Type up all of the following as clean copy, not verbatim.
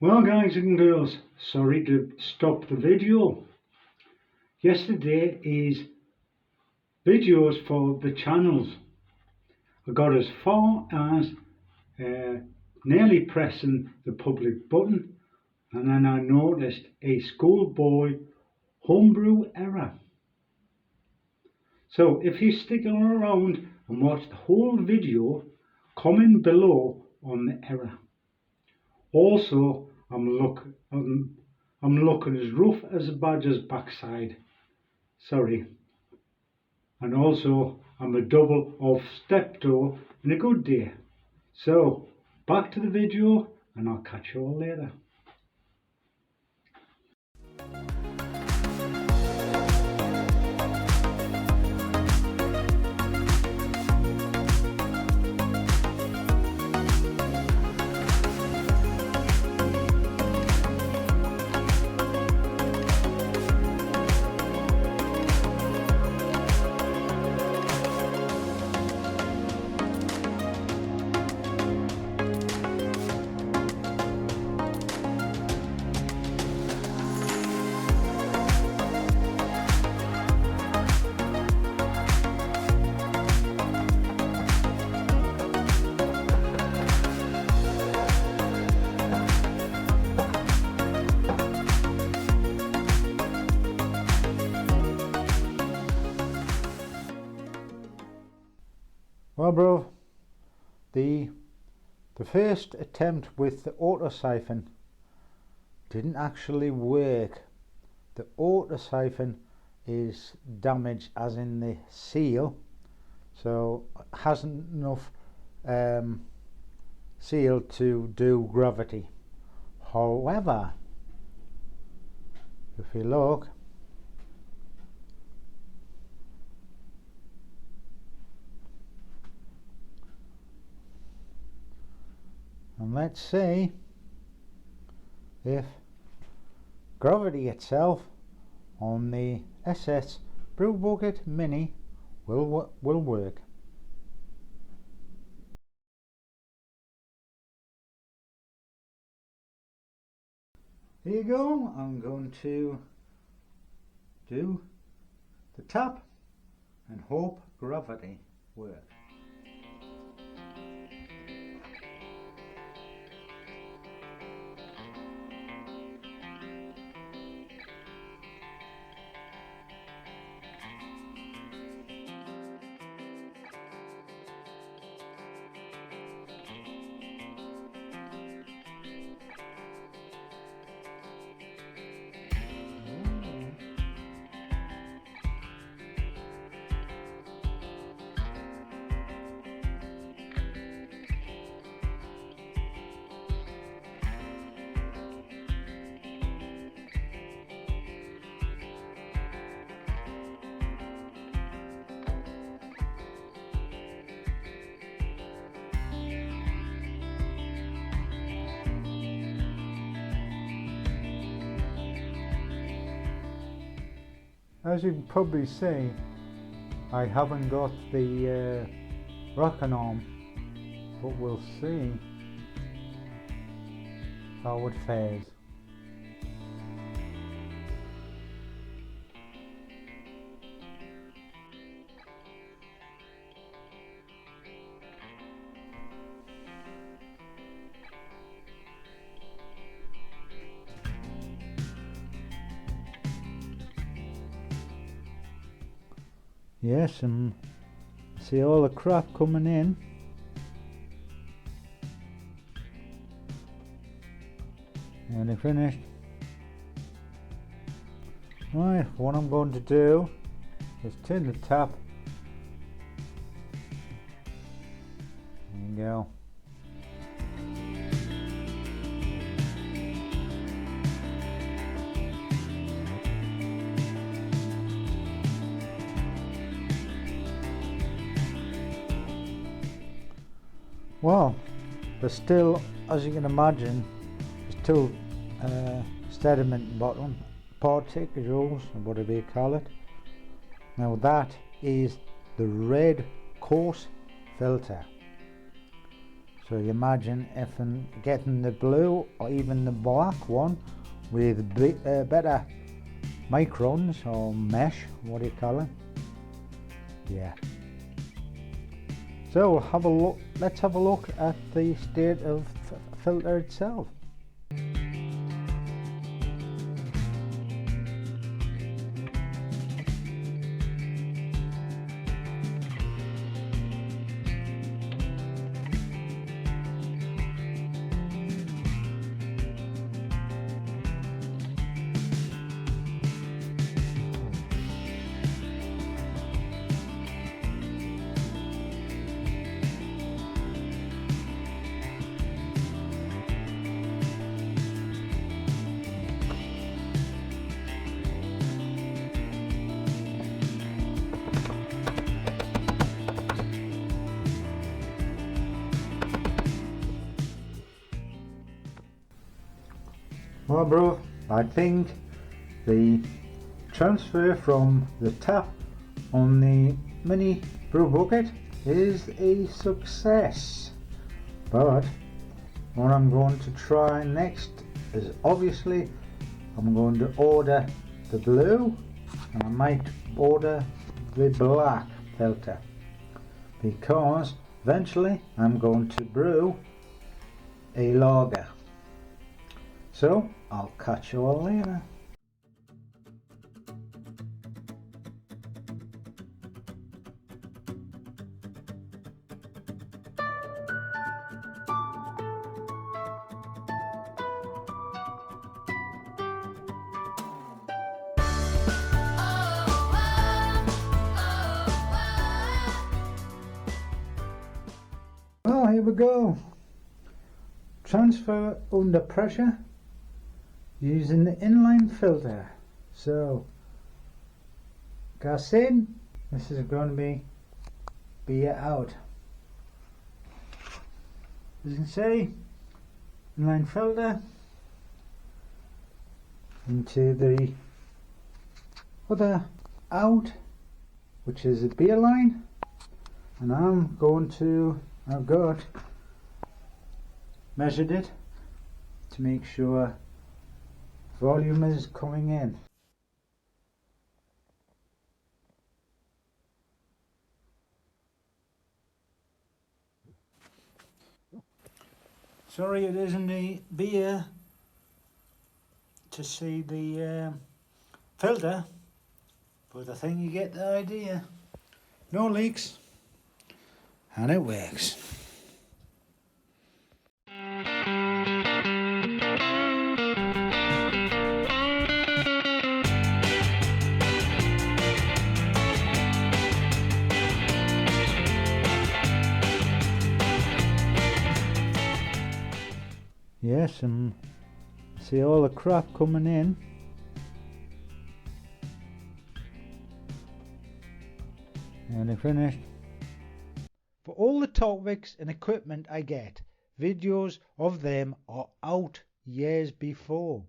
Well guys and girls, sorry to stop the video. Yesterday is videos for the channels. I got as far as nearly pressing the public button, and then I noticed a schoolboy homebrew error. So if you're sticking around and watch the whole video, comment below on the error. Also, I'm looking as rough as a badger's backside. Sorry. And also, I'm a double of steptoe in a good day. So, back to the video, and I'll catch you all later. Well bro, the first attempt with the auto siphon didn't actually work. The auto siphon is damaged, as in the seal, so it hasn't enough seal to do gravity. However, if you look, and let's see if gravity itself on the Ss Brew Bucket Mini will work. Here you go. I'm going to do the tap and hope gravity works. As you can probably see, I haven't got the rocking arm, but we'll see how it fares. Yes, and see all the crap coming in. Nearly finished. Right, what I'm going to do is turn the tap. There you go. Well, there's still, as you can imagine, there's still sediment bottom, particles, or whatever you call it. Now that is the red coarse filter. So you imagine if I'm getting the blue or even the black one with better microns or mesh, what do you call it? Yeah. So have a look. Let's have a look at the state of filter itself. Well, bro, I think the transfer from the tap on the mini brew bucket is a success. But what I'm going to try next is obviously I'm going to order the blue and I might order the black filter, because eventually I'm going to brew a lager. So I'll catch you all later. Well, here we go. Transfer under pressure using the inline filter. So gas in, this is going to be beer out. As you can see, inline filter into the other out, which is a beer line, and I've got measured it to make sure volume is coming in. Sorry it isn't the beer to see the filter, but I think you get the idea. No leaks and it works. Yes, and see all the crap coming in. And I finished. For all the topics and equipment I get, videos of them are out years before.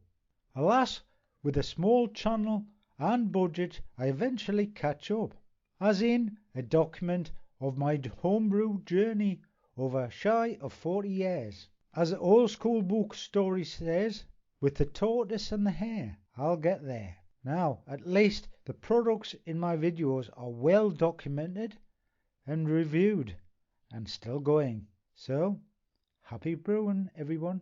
Alas, with a small channel and budget, I eventually catch up, as in a document of my homebrew journey over shy of 40 years. As the old school book story says, with the tortoise and the hare, I'll get there. Now, at least the products in my videos are well documented and reviewed and still going. So, happy brewing, everyone.